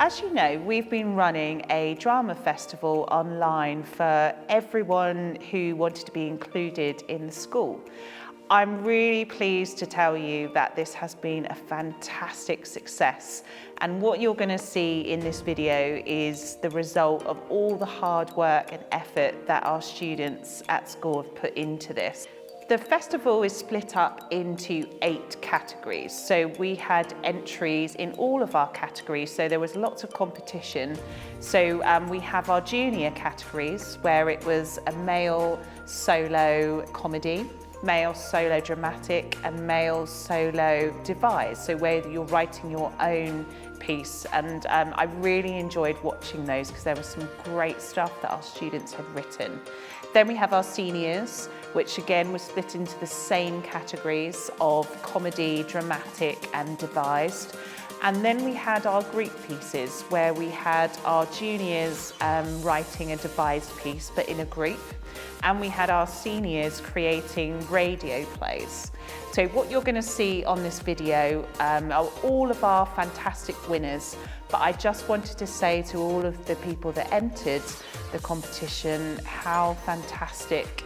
As you know, we've been running a drama festival online for everyone who wanted to be included in the school. I'm really pleased to tell you that this has been a fantastic success, and what you're going to see in this video is the result of all the hard work and effort that our students at school have put into this. The festival is split up into 8 categories. So we had entries in all of our categories, so there was lots of competition. So we have our junior categories, where it was a male solo comedy, male solo dramatic, and male solo devised, so where you're writing your own piece. And I really enjoyed watching those because there was some great stuff that our students had written. Then we have our seniors, which again was split into the same categories of comedy, dramatic and devised. And then we had our group pieces, where we had our juniors writing a devised piece but in a group, and we had our seniors creating radio plays. So what you're going to see on this video are all of our fantastic winners, but I just wanted to say to all of the people that entered the competition how fantastic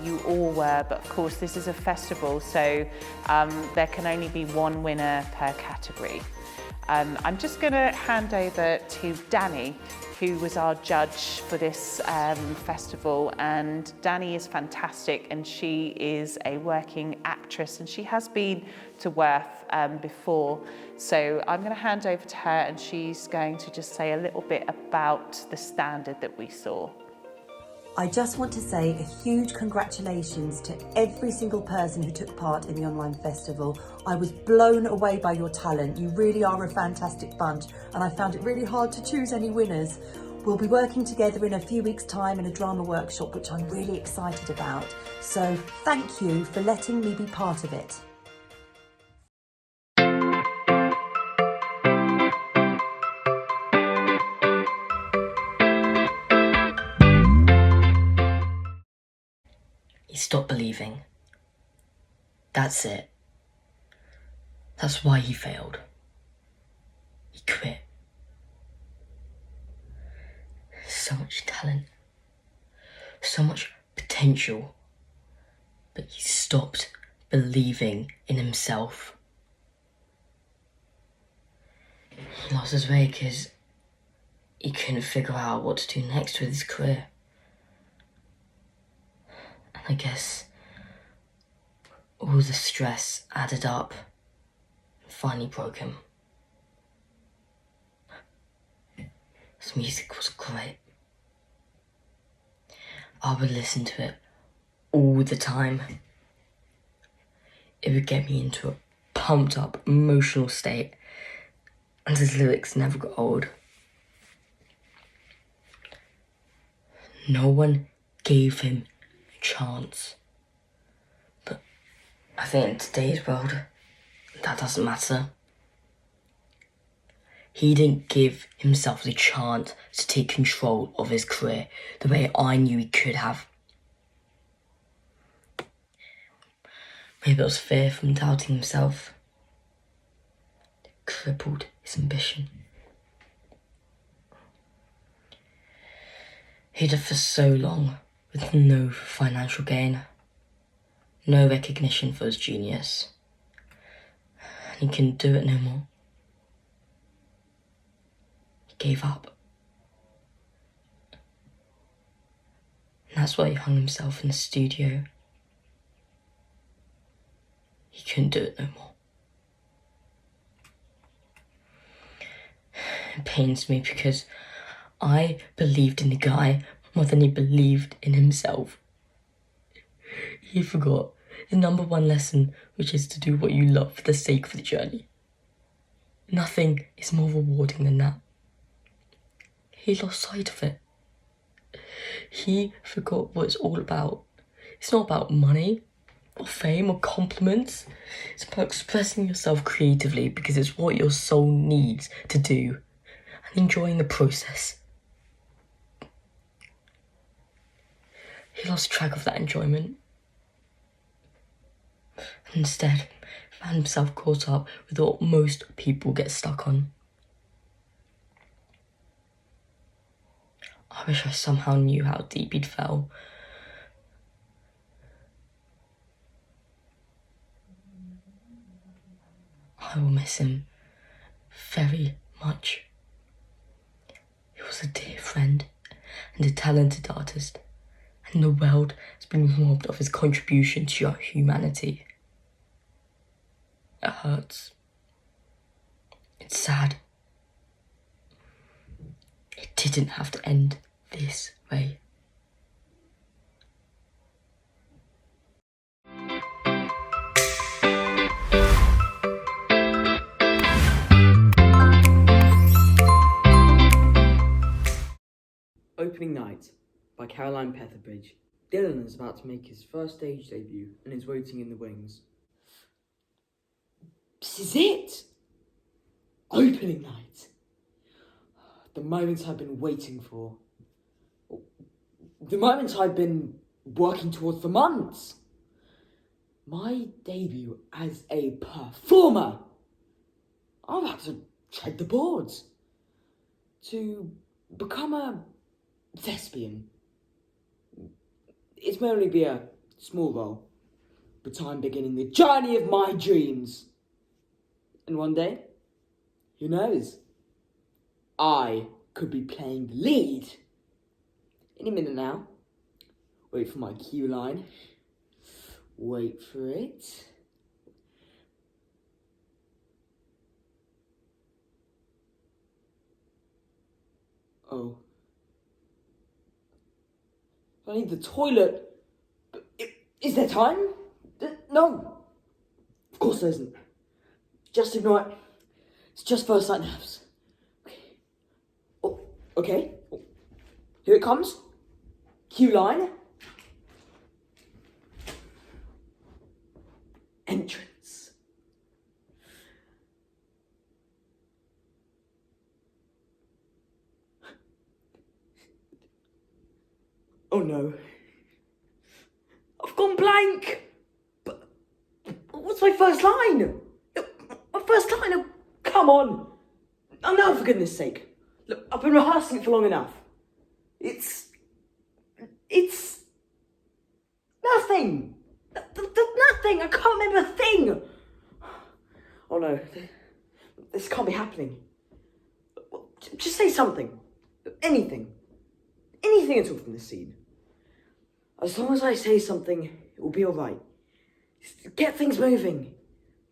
you all were. But of course this is a festival, so there can only be one winner per category. I'm just going to hand over to Danny, who was our judge for this festival, and Danny is fantastic, and she is a working actress and she has been to Worth before. So I'm going to hand over to her and she's going to just say a little bit about the standard that we saw. I just want to say a huge congratulations to every single person who took part in the online festival. I was blown away by your talent. You really are a fantastic bunch, and I found it really hard to choose any winners. We'll be working together in a few weeks' time in a drama workshop, which I'm really excited about. So thank you for letting me be part of it. He stopped believing. That's it. That's why he failed. He quit. So much talent. So much potential. But he stopped believing in himself. He lost his way because he couldn't figure out what to do next with his career. I guess all the stress added up and finally broke him. His music was great. I would listen to it all the time. It would get me into a pumped up, emotional state, and his lyrics never got old. No one gave him chance. But I think in today's world, that doesn't matter. He didn't give himself the chance to take control of his career the way I knew he could have. Maybe it was fear from doubting himself that crippled his ambition. He did for so long with no financial gain, no recognition for his genius, and he couldn't do it no more. He gave up. And that's why he hung himself in the studio. He couldn't do it no more. It pains me because I believed in the guy more than he believed in himself. He forgot the number one lesson, which is to do what you love for the sake of the journey. Nothing is more rewarding than that. He lost sight of it. He forgot what it's all about. It's not about money or fame or compliments. It's about expressing yourself creatively because it's what your soul needs to do, and enjoying the process. He lost track of that enjoyment. And instead, found himself caught up with what most people get stuck on. I wish I somehow knew how deep he'd fell. I will miss him very much. He was a dear friend and a talented artist, and the world has been robbed of his contribution to our humanity. It hurts. It's sad. It didn't have to end this way. Opening Night by Caroline Petherbridge. Dylan is about to make his first stage debut and is waiting in the wings. This is it! Opening night! The moment I've been waiting for. The moment I've been working towards for months. My debut as a performer. I'm about to tread the boards. To become a thespian. It may only be a small role, but I'm beginning the journey of my dreams. And one day, who knows, I could be playing the lead. Any minute now. Wait for my cue line. Wait for it. Oh. I need the toilet. Is there time? No. Of course there isn't. Just ignore it. It's just first sight nerves. Okay. Oh, okay. Oh. Here it comes. Cue line. Entrance. Oh no. I've gone blank. But what's my first line? My first line? Oh, come on. Oh no, for goodness sake. Look, I've been rehearsing it for long enough. It's nothing. Nothing. I can't remember a thing. Oh no. This can't be happening. Just say something. Anything. Anything at all from this scene. As long as I say something, it will be alright. Just get things moving.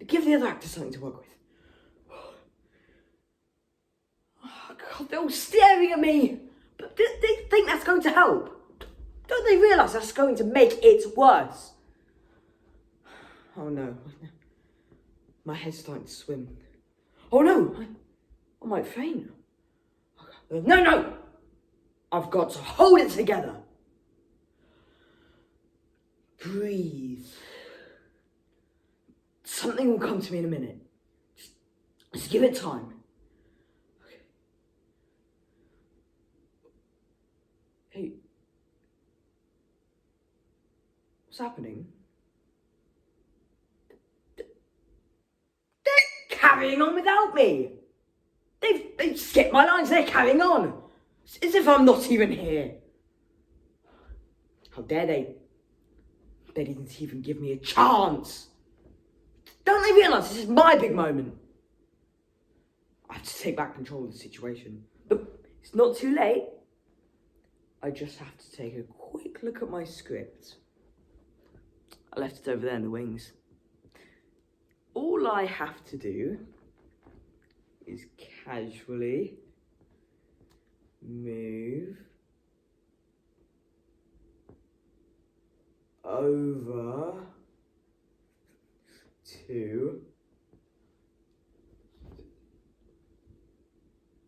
Give the other actors something to work with. Oh God, they're all staring at me. But they think that's going to help. Don't they realise that's going to make it worse? Oh no. My head's starting to swim. Oh no! I might faint. No! I've got to hold it together. Breathe. Something will come to me in a minute. Just give it time. Okay. Hey. What's happening? They're carrying on without me. They've skipped my lines, they're carrying on. As if I'm not even here. How dare they? They didn't even give me a chance. Don't they realise this is my big moment? I have to take back control of the situation. But it's not too late. I just have to take a quick look at my script. I left it over there in the wings. All I have to do is casually move over to...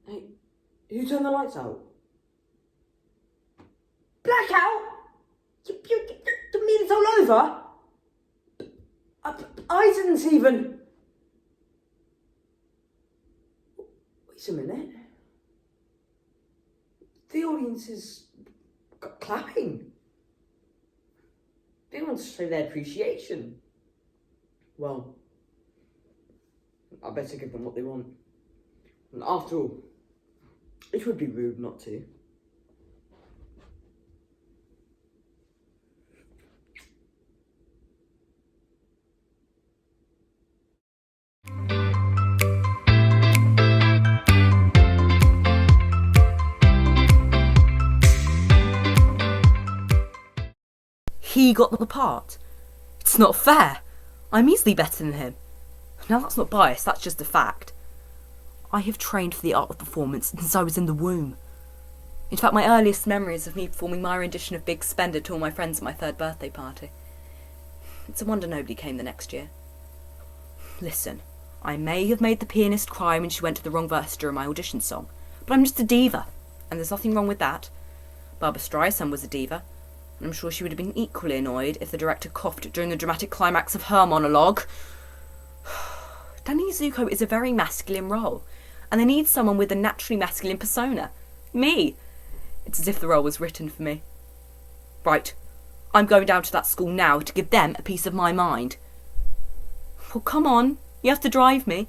Hey, who turned the lights out? Blackout? You mean it's all over? I didn't even... Wait a minute. The audience is clapping. They want to show their appreciation. Well, I better give them what they want. And after all, it would be rude not to. he got the part. It's not fair. I'm easily better than him. Now that's not bias, that's just a fact. I have trained for the art of performance since I was in the womb. In fact, my earliest memories of me performing my rendition of Big Spender to all my friends at my 3rd birthday party. It's a wonder nobody came the next year. Listen, I may have made the pianist cry when she went to the wrong verse during my audition song, but I'm just a diva, and there's nothing wrong with that. Barbra Streisand was a diva, and I'm sure she would have been equally annoyed if the director coughed during the dramatic climax of her monologue. Danny Zuko is a very masculine role, and they need someone with a naturally masculine persona. Me. It's as if the role was written for me. Right, I'm going down to that school now to give them a piece of my mind. Well, come on, you have to drive me.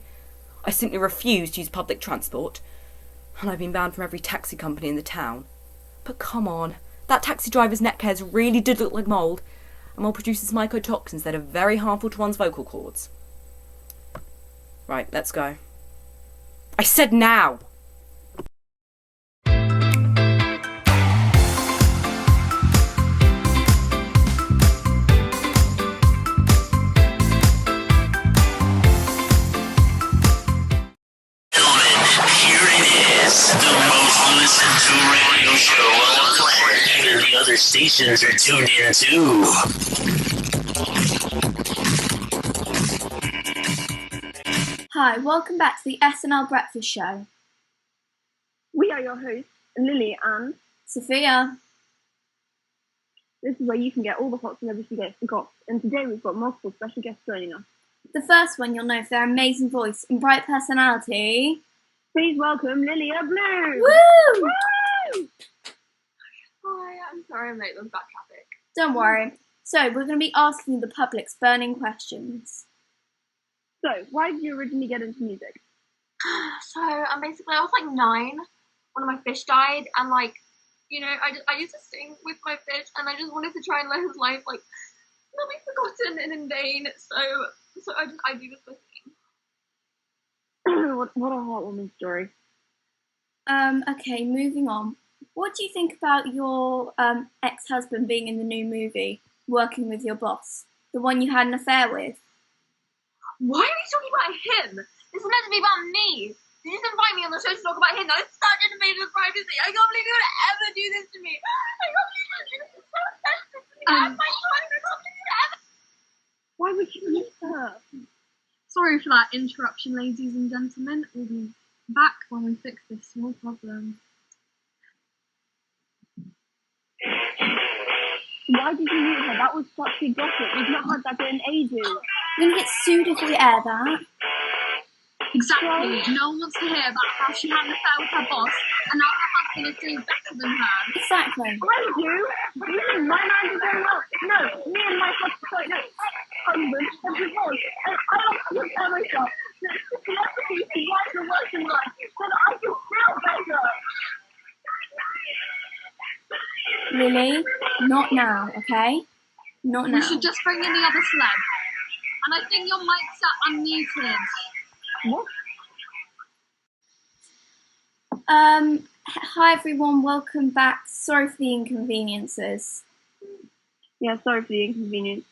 I simply refuse to use public transport, and I've been banned from every taxi company in the town. But come on, that taxi driver's neck hairs really did look like mould, and mould produces mycotoxins that are very harmful to one's vocal cords. Right, let's go. I said now! Radio show on the planet. Even the other stations are tuned in too. Hi, welcome back to the SNL Breakfast Show. We are your hosts, Lily and Sophia. This is where you can get all the hots and everything gets the goss. And today we've got multiple special guests joining us. The first one you'll know for their amazing voice and bright personality. Please welcome Lilia Blue! Woo! Woo! Hi, I'm sorry I'm late, there was bad traffic. Don't worry. So, we're going to be asking you the public's burning questions. So, why did you originally get into music? So, basically, I was like 9. One of my fish died, and I used to sing with my fish, and I just wanted to try and let his life, not be forgotten and in vain. So I do this for singing. What a heartwarming story. Okay, moving on. What do you think about your ex-husband being in the new movie, working with your boss? The one you had an affair with? Why are you talking about him? This is meant to be about me. You just invite me on the show to talk about him. That is such an invasion of privacy. I can't believe you would ever do this to me. I can't believe you would do this so sensitive to me. I'm my God, I can't believe you ever. Why would you leave her? Sorry for that interruption, ladies and gentlemen. We'll be back when we fix this small problem. Why did you leave her? That was such a gossip. We've not had that in ages. We're going to get sued if we air that. Exactly. No one wants to hear about how she had an affair with her boss, and now her husband is doing better than her. Exactly. I do. You mean my man is doing well? No, me and my ex-husband have divorced, and I don't understand myself. The celebrity who wants the worst in life, then I can feel better. Lily, not now, okay? Not now. We should just bring in the other celeb. And I think your mic's set unmuted. What? Hi everyone, welcome back. Sorry for the inconveniences. Yeah, sorry for the inconvenience.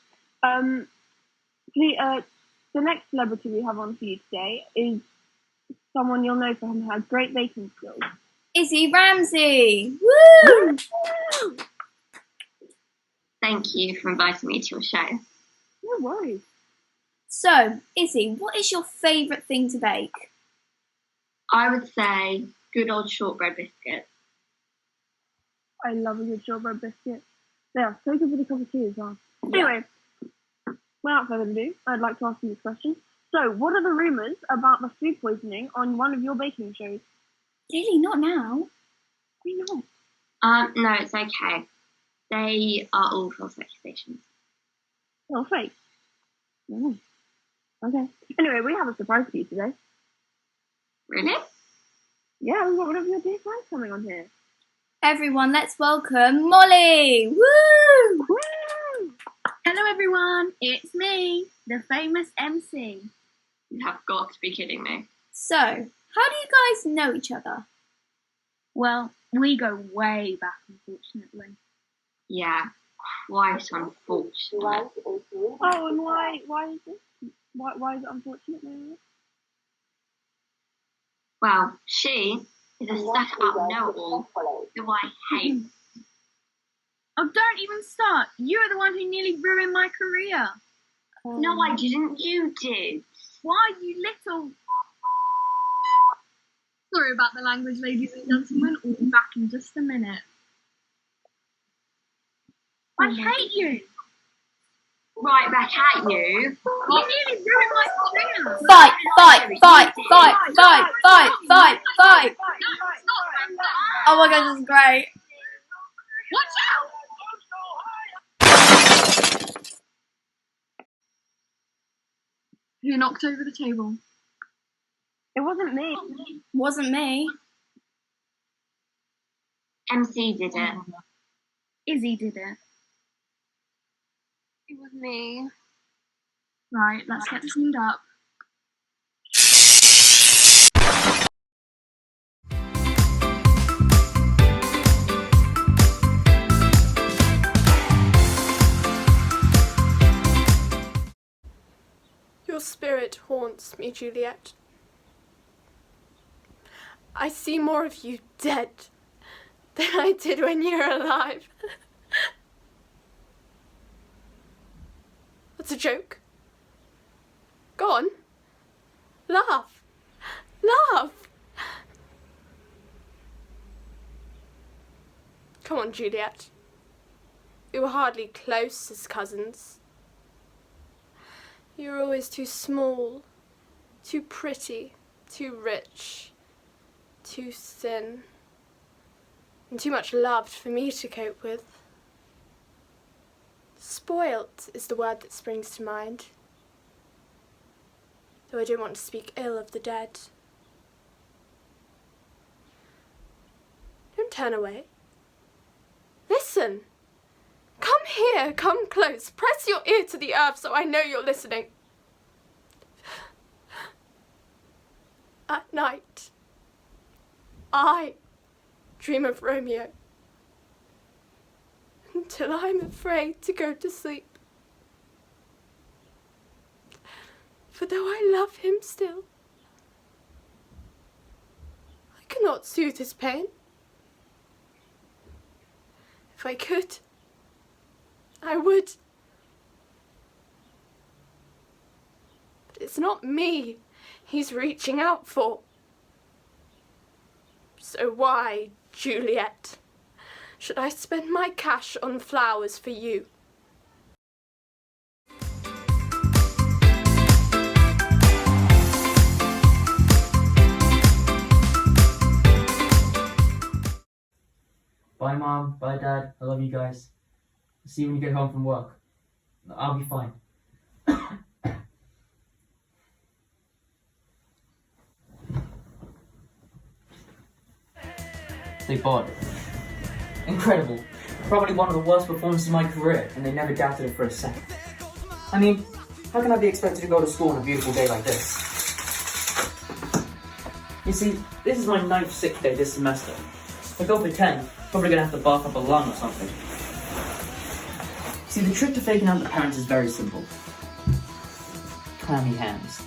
The next celebrity we have on for you today is someone you'll know for her great baking skills. Izzy Ramsey! Woo! Thank you for inviting me to your show. No worries. So, Izzy, what is your favourite thing to bake? I would say good old shortbread biscuits. I love a good shortbread biscuit. They are so good with a cup of tea as well. Anyway, without further ado, I'd like to ask you this question. So, what are the rumours about the food poisoning on one of your baking shows? Lily, not now. Why not? No, it's okay. They are all false accusations. Oh, fake. Mm. Okay. Anyway, we have a surprise for you today. Really? Yeah, we've got one of your dear friends coming on here. Everyone, let's welcome Molly! Woo! Woo! Hello everyone, it's me, the famous MC. You have got to be kidding me. So, how do you guys know each other? Well, we go way back, unfortunately. Yeah, quite unfortunate. Oh, and why is this? Why is it unfortunate, Mary? Well, she is a stuck-up know-it-all who I hate. Oh, don't even start. You're the one who nearly ruined my career. No, I didn't. You did. Why, you little... Sorry about the language, ladies and gentlemen. We'll be back in just a minute. I hate you. Right back at you. You nearly ruined my career. Fight, fight, fight, fight, fight, fight, fight, fight. Oh my god, this is great. Watch out! Who knocked over the table? It wasn't me. Wasn't me. MC did it. Izzy did it. It was me. Right, let's get cleaned up. Your spirit haunts me, Juliet. I see more of you dead than I did when you were alive. That's a joke. Go on. Laugh. Laugh. Come on, Juliet. We were hardly close as cousins. You were always too small, too pretty, too rich, too thin, and too much loved for me to cope with. Spoilt is the word that springs to mind, though I don't want to speak ill of the dead. Don't turn away. Listen. Come here, come close. Press your ear to the earth so I know you're listening. At night, I dream of Romeo until I'm afraid to go to sleep. For though I love him still, I cannot soothe his pain. If I could, I would. But it's not me he's reaching out for. So why, Juliet, should I spend my cash on flowers for you? Bye, Mom. Bye, Dad. I love you guys. See you when you get home from work. I'll be fine. They bought it. Incredible. Probably one of the worst performances of my career, and they never doubted it for a second. I mean, how can I be expected to go to school on a beautiful day like this? You see, this is my 9th sick day this semester. If I go for 10, probably gonna have to barf up a lung or something. See, the trick to faking out the parents is very simple. Clammy hands.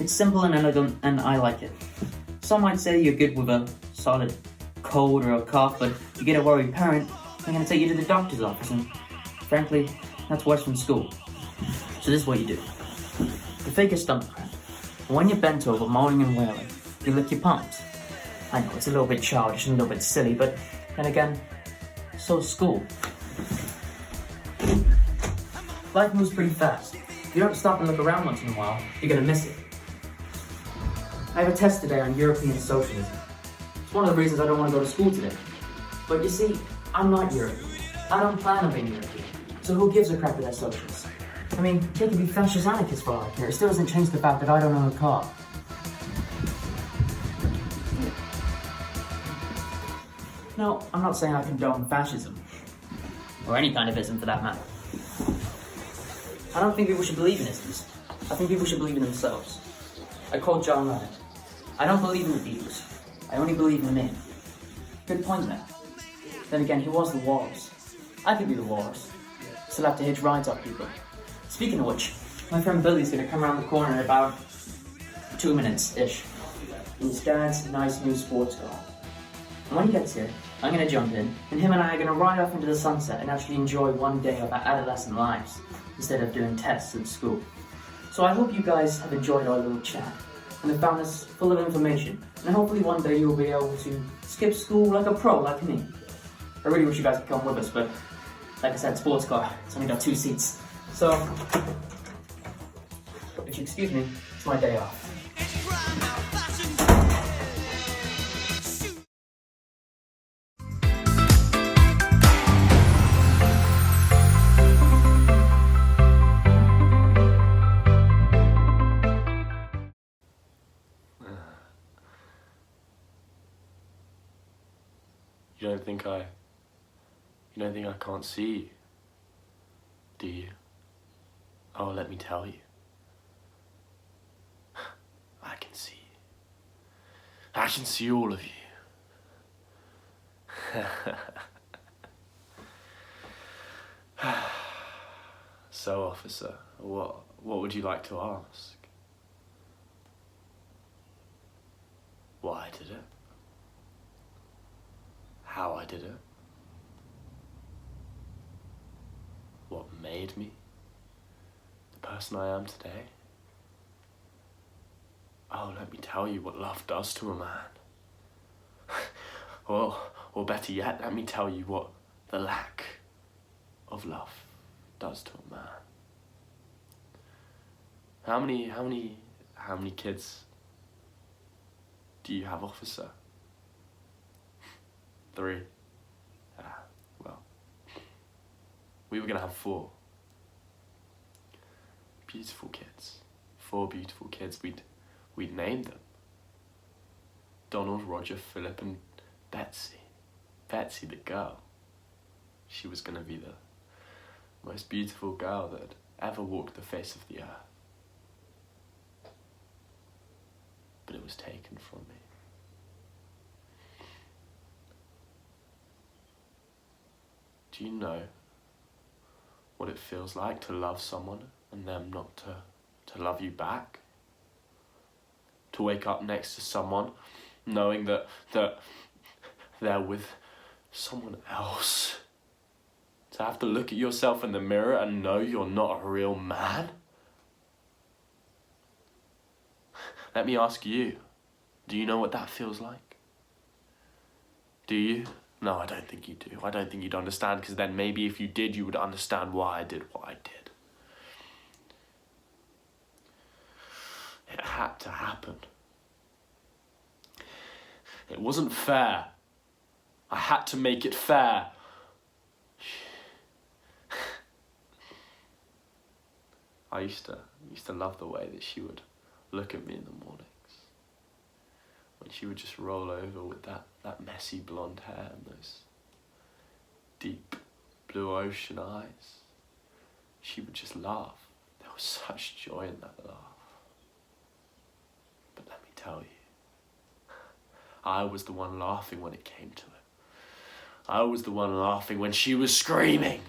It's simple and elegant, and I like it. Some might say you're good with a solid cold or a cough, but you get a worried parent, they're gonna take you to the doctor's office, and frankly, that's worse than school. So this is what you do. You fake a stomach cramp, and when you're bent over, moaning and wailing, you lick your palms. I know, it's a little bit childish and a little bit silly, but then again, so's school. Life moves pretty fast. If you don't stop and look around once in a while, you're gonna miss it. I have a test today on European socialism. It's one of the reasons I don't want to go to school today. But you see, I'm not European. I don't plan on being European. So who gives a crap if they're socialists? I mean, they can be fascist anarchists for all I care. It still doesn't change the fact that I don't own a car. No, I'm not saying I condone fascism. Or any kind of ism for that matter. I don't think people should believe in isms. I think people should believe in themselves. I quote John Lennon. I don't believe in the Beatles. I only believe in the man. Good point, man. Then again, he was the walrus. I could be the walrus. Still have to hitch rides up people. Speaking of which, my friend Billy's gonna come around the corner in about 2 minutes-ish. His dad's nice new sports car. And when he gets here, I'm gonna jump in, and him and I are gonna ride off into the sunset and actually enjoy one day of our adolescent lives, instead of doing tests at school. So I hope you guys have enjoyed our little chat, and have found us full of information, and hopefully one day you'll be able to skip school like a pro like me. I really wish you guys could come with us, but like I said, sports car, it's only got 2 seats. So, if you excuse me, it's my day off. You don't think I can't see you, do you? Oh, let me tell you. I can see you. I can see all of you. So, officer, what would you like to ask? Why I did it? How I did it? What made me the person I am today? Oh, let me tell you what love does to a man. Or better yet, let me tell you what the lack of love does to a man. How many kids do you have, officer? 3. Well, we were gonna have 4. Beautiful kids. 4 beautiful kids. We'd named them Donald, Roger, Philip, and Betsy. Betsy, the girl. She was gonna be the most beautiful girl that had ever walked the face of the earth. But it was taken from me. Do you know what it feels like to love someone and them not to love you back? To wake up next to someone knowing that they're with someone else? To have to look at yourself in the mirror and know you're not a real man? Let me ask you, do you know what that feels like? Do you? No, I don't think you do. I don't think you'd understand, because then maybe if you did, you would understand why I did what I did. It had to happen. It wasn't fair. I had to make it fair. I used to love the way that she would look at me in the mornings. When she would just roll over with that messy blonde hair and those deep blue ocean eyes. She would just laugh. There was such joy in that laugh. But let me tell you, I was the one laughing when it came to it. I was the one laughing when she was screaming.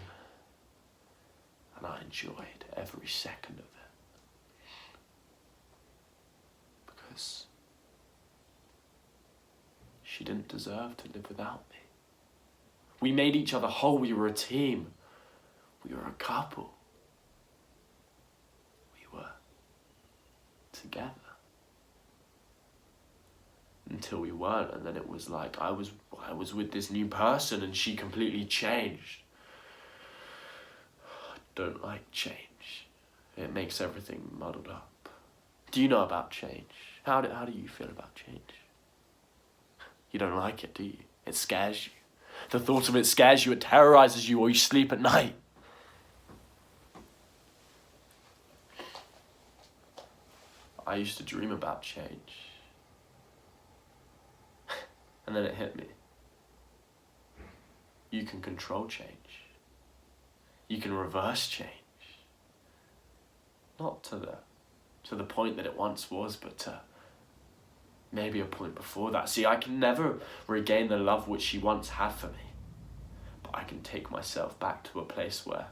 And I enjoyed every second of it. Because she didn't deserve to live without me. We made each other whole. We were a team. We were a couple. We were together. Until we weren't, and then it was like I was with this new person and she completely changed. I don't like change. It makes everything muddled up. Do you know about change? How do you feel about change? You don't like it, do you? It scares you. The thought of it scares you, it terrorizes you, or you sleep at night. I used to dream about change. And then it hit me. You can control change. You can reverse change. Not to the point that it once was, but to maybe a point before that. See, I can never regain the love which she once had for me. But I can take myself back to a place where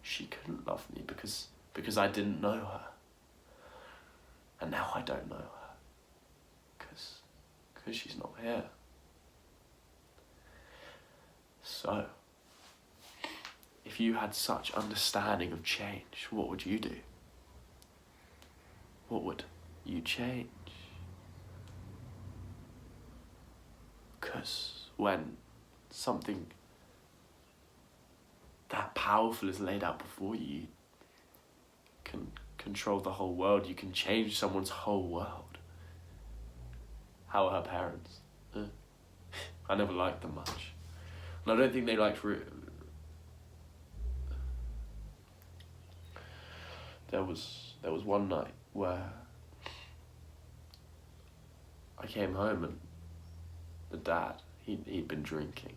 she couldn't love me because I didn't know her. And now I don't know her because she's not here. So, if you had such understanding of change, what would you do? What would you change? Because when something that powerful is laid out before you, you can control the whole world. You can change someone's whole world. How are her parents? I never liked them much. And I don't think they liked There was one night where I came home and the dad, he'd been drinking.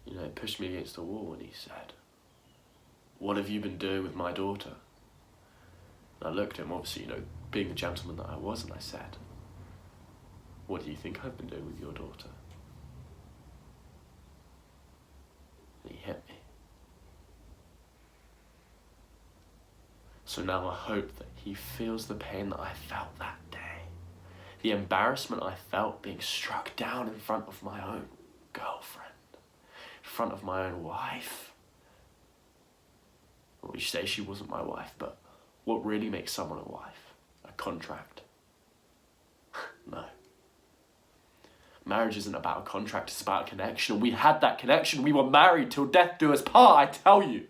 You know, he pushed me against the wall and he said, "What have you been doing with my daughter?" And I looked at him, obviously, you know, being the gentleman that I was, and I said, "What do you think I've been doing with your daughter?" And he hit me. So now I hope that he feels the pain that I felt that day. The embarrassment I felt being struck down in front of my own girlfriend, in front of my own wife. Well, you say she wasn't my wife, but what really makes someone a wife? A contract? No. Marriage isn't about a contract, it's about a connection. We had that connection. We were married till death do us part, I tell you.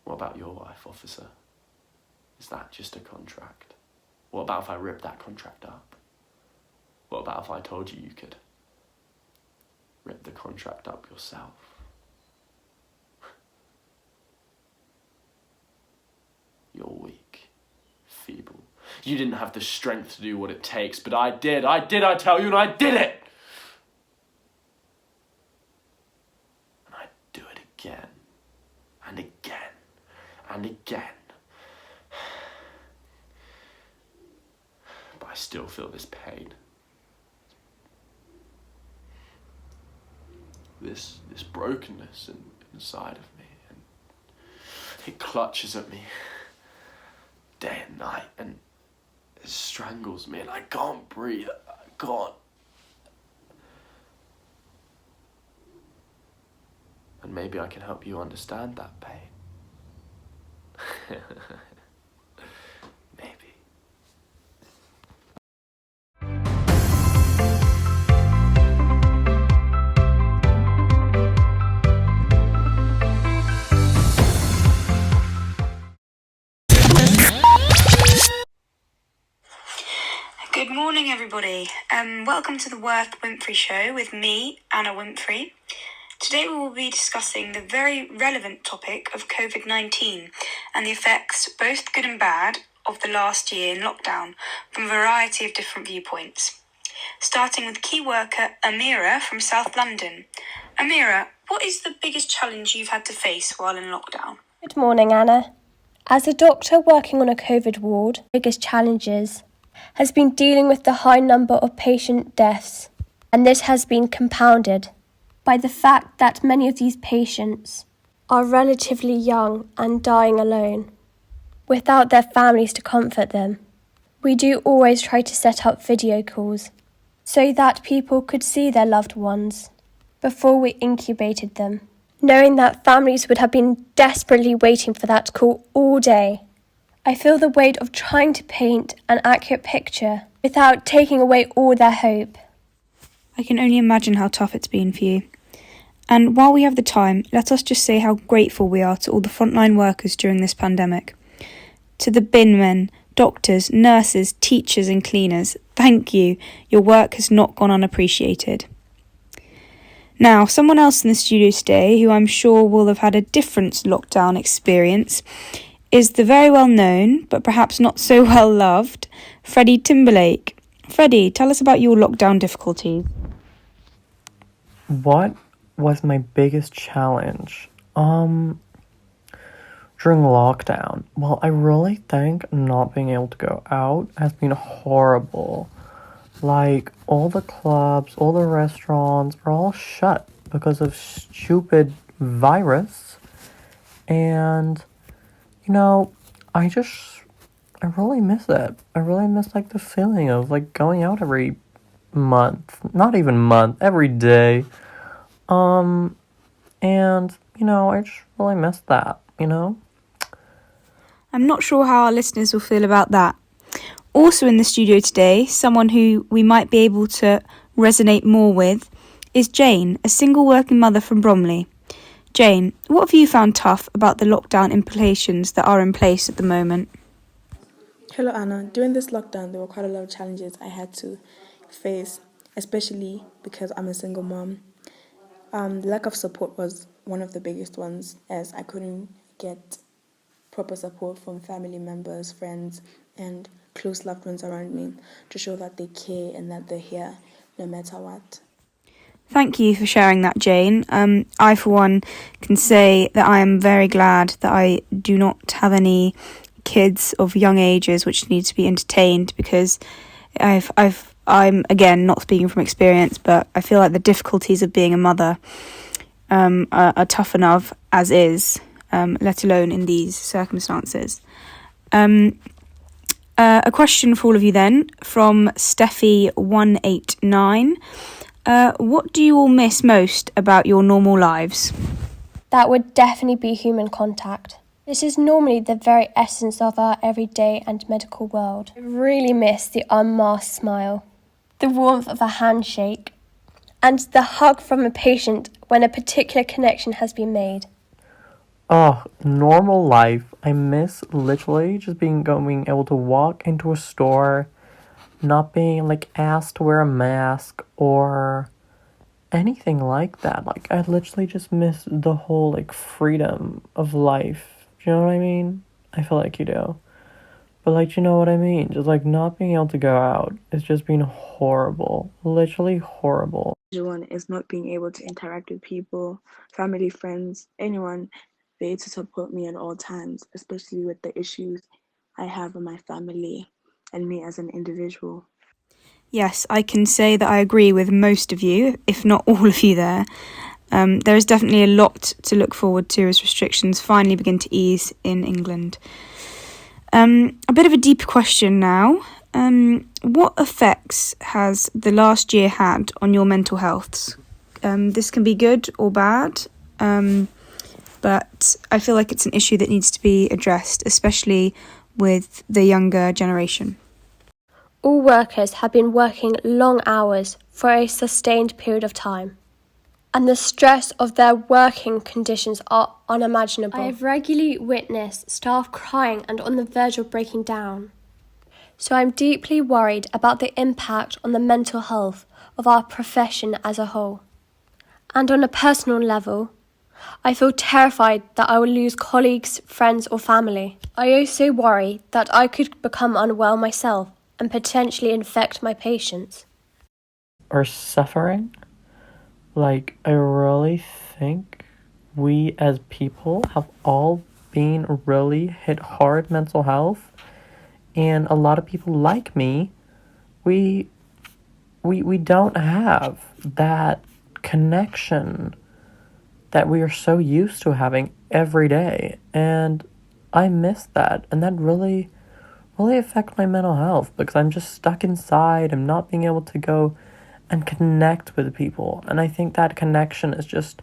What about your wife, officer? Is that just a contract? What about if I ripped that contract up? What about if I told you you could rip the contract up yourself? You're weak, feeble. You didn't have the strength to do what it takes, but I did, I tell you, and I did it! And I'd do it again, and again, and again. But I still feel this pain. This brokenness inside of me, and it clutches at me day and night, and it strangles me, and I can't breathe. I can't. And maybe I can help you understand that pain. Maybe. Good morning, everybody. Welcome to the Worth Winfrey Show with me, Anna Winfrey. Today we will be discussing the very relevant topic of COVID-19 and the effects, both good and bad, of the last year in lockdown from a variety of different viewpoints. Starting with key worker Amira from South London. Amira, what is the biggest challenge you've had to face while in lockdown? Good morning, Anna. As a doctor working on a COVID ward, the biggest challenges has been dealing with the high number of patient deaths, and this has been compounded by the fact that many of these patients are relatively young and dying alone, without their families to comfort them. We do always try to set up video calls so that people could see their loved ones before we incubated them, knowing that families would have been desperately waiting for that call all day. I feel the weight of trying to paint an accurate picture without taking away all their hope. I can only imagine how tough it's been for you. And while we have the time, let us just say how grateful we are to all the frontline workers during this pandemic. To the bin men, doctors, nurses, teachers and cleaners, thank you. Your work has not gone unappreciated. Now, someone else in the studio today who I'm sure will have had a different lockdown experience is the very well known, but perhaps not so well loved, Freddie Timberlake. Freddie, tell us about your lockdown difficulties. What was my biggest challenge? During lockdown? Well, I really think not being able to go out has been horrible. Like, all the clubs, all the restaurants were all shut because of stupid virus. And, you know, I really miss it. I really miss, like, the feeling of, like, going out every month. Not even month, every day. And, I just really miss that, I'm not sure how our listeners will feel about that. Also in the studio today, someone who we might be able to resonate more with is Jane, a single working mother from Bromley. Jane, what have you found tough about the lockdown implications that are in place at the moment? Hello Anna, during this lockdown there were quite a lot of challenges I had to face, especially because I'm a single mom. The lack of support was one of the biggest ones, as I couldn't get proper support from family members, friends, and close loved ones around me to show that they care and that they're here no matter what. Thank you for sharing that, Jane. I, for one, can say that I am very glad that I do not have any kids of young ages which need to be entertained, because I'm again not speaking from experience, but I feel like the difficulties of being a mother are tough enough as is, let alone in these circumstances. A question for all of you then, from Steffi189. What do you all miss most about your normal lives? That would definitely be human contact. This is normally the very essence of our everyday and medical world. I really miss the unmasked smile, the warmth of a handshake, and the hug from a patient when a particular connection has been made. Oh, normal life. I miss literally just being able to walk into a store, not being asked to wear a mask or anything like that. I literally just miss the whole freedom of life. Do you know what I mean? I feel like you do. But you know what I mean? Just not being able to go out. It's just been horrible. Literally horrible. One is not being able to interact with people, family, friends, anyone there to support me at all times, especially with the issues I have in my family and me as an individual. Yes, I can say that I agree with most of you, if not all of you there. There is definitely a lot to look forward to as restrictions finally begin to ease in England. A bit of a deeper question now. What effects has the last year had on your mental health? This can be good or bad, but I feel like it's an issue that needs to be addressed, especially with the younger generation. All workers have been working long hours for a sustained period of time, and the stress of their working conditions are unimaginable. I have regularly witnessed staff crying and on the verge of breaking down. So I'm deeply worried about the impact on the mental health of our profession as a whole. And on a personal level, I feel terrified that I will lose colleagues, friends or family. I also worry that I could become unwell myself and potentially infect my patients. Are suffering? I really think we as people have all been really hit hard mental health, and a lot of people like me, we don't have that connection that we are so used to having every day, and I miss that, and that really affect my mental health because I'm just stuck inside. I'm not being able to go and connect with people, and I think that connection is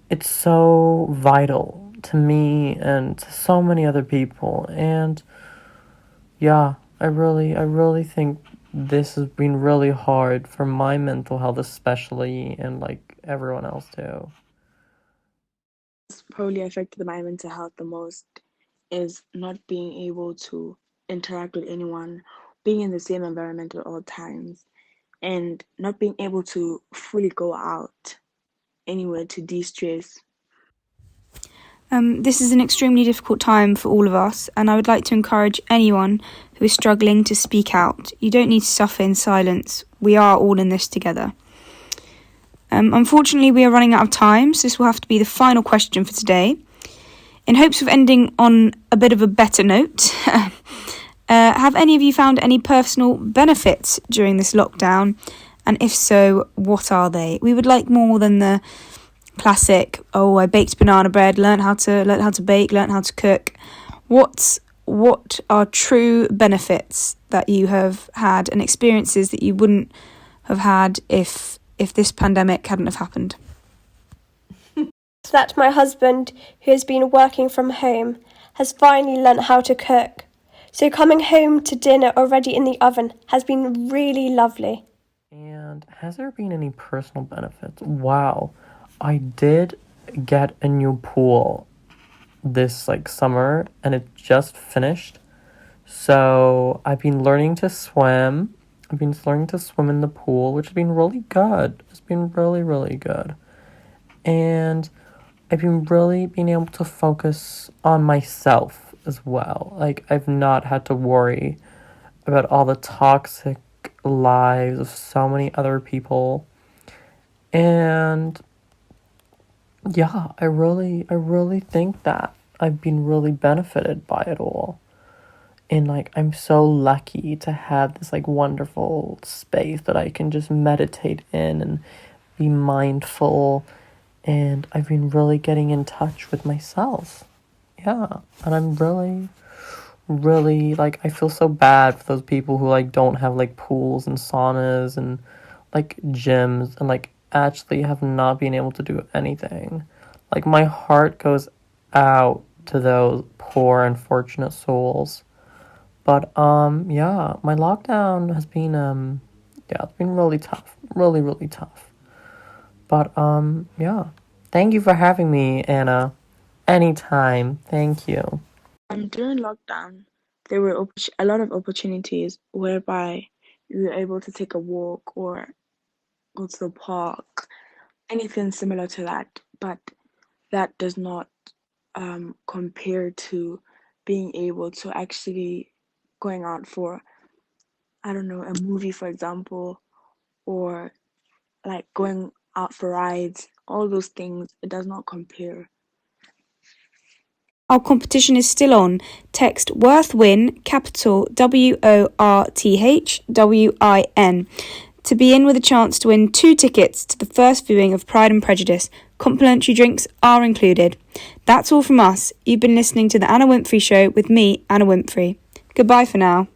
it's so vital to me and to so many other people. And yeah, I really think this has been really hard for my mental health especially, and everyone else too. What's probably affected my mental health the most is not being able to interact with anyone, being in the same environment at all times, and not being able to fully go out anywhere to de-stress. This is an extremely difficult time for all of us, and I would like to encourage anyone who is struggling to speak out. You don't need to suffer in silence. We are all in this together. Unfortunately, we are running out of time, so this will have to be the final question for today. In hopes of ending on a bit of a better note, have any of you found any personal benefits during this lockdown? And if so, what are they? We would like more than the classic, oh, I baked banana bread, learned how to bake, learned how to cook. What are true benefits that you have had and experiences that you wouldn't have had if this pandemic hadn't have happened? That my husband, who has been working from home, has finally learnt how to cook. So coming home to dinner already in the oven has been really lovely. And has there been any personal benefits? Wow, I did get a new pool this summer, and it just finished. So I've been learning to swim. I've been learning to swim in the pool, which has been really good. It's been really, really good. And I've been really being able to focus on myself as well. I've not had to worry about all the toxic lives of so many other people. And yeah, I really think that I've been really benefited by it all. And I'm so lucky to have this wonderful space that I can just meditate in and be mindful. And I've been really getting in touch with myself. Yeah. And I'm really I feel so bad for those people who don't have pools and saunas and gyms and actually have not been able to do anything. My heart goes out to those poor unfortunate souls. But yeah, my lockdown has been it's been really tough. Really, really tough. But yeah. Thank you for having me, Anna. Anytime. Thank you. During lockdown, there were a lot of opportunities whereby you were able to take a walk or go to the park, anything similar to that. But that does not compare to being able to actually going out for, I don't know, a movie, for example, or going out for rides. All those things, it does not compare. Our competition is still on. Text WORTHWIN, capital WORTHWIN, to be in with a chance to win 2 tickets to the first viewing of Pride and Prejudice. Complimentary drinks are included. That's all from us. You've been listening to The Anna Winfrey Show with me, Anna Winfrey. Goodbye for now.